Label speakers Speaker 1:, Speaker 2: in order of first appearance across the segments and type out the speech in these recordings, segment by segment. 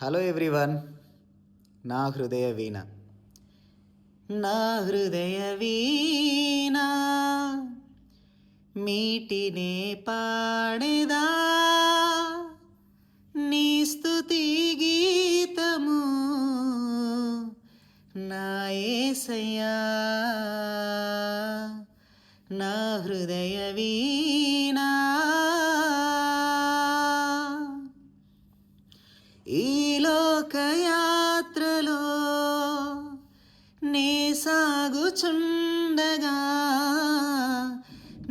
Speaker 1: Hello everyone. నా హృదయ వీణ, నా హృదయ వీణ మీటినే పాడేదా నీ స్తుతి గీతము నా యేసయ్యా. నా హృదయ వీణ ఈ లోకయాత్రలో నే సాగుచుండగా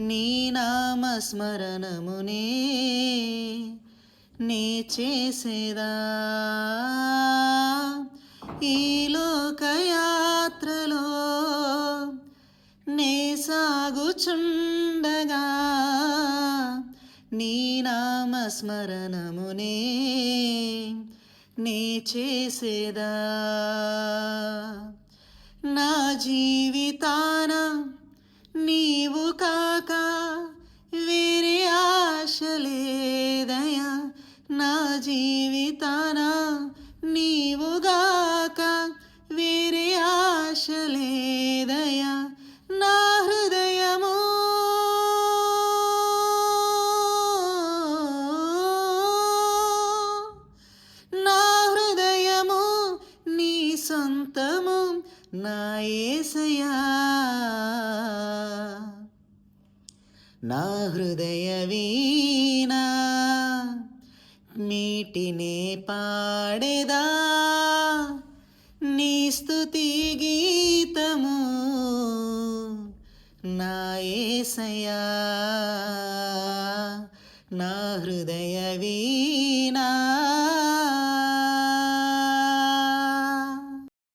Speaker 1: నీ నామస్మరణమునే నే చేసేదా. ఈ లోకయాత్రలో నే సాగుచుండగా నీ నామస్మరణమునే నే చేసేదా. నా జీవితాన నీవు కాక వేరే ఆశ లేదయా. నా జీవితాన నీవు గాక వేరే ఆశ లేదయా. నా హృదయము నా హృదయము నీ సొంతము నా యేసయ్యా. నా హృదయ వీణ మీటినే పాడేదా నీ స్తుతి గీతము నా యేసయ్యా. నా హృదయ వీణ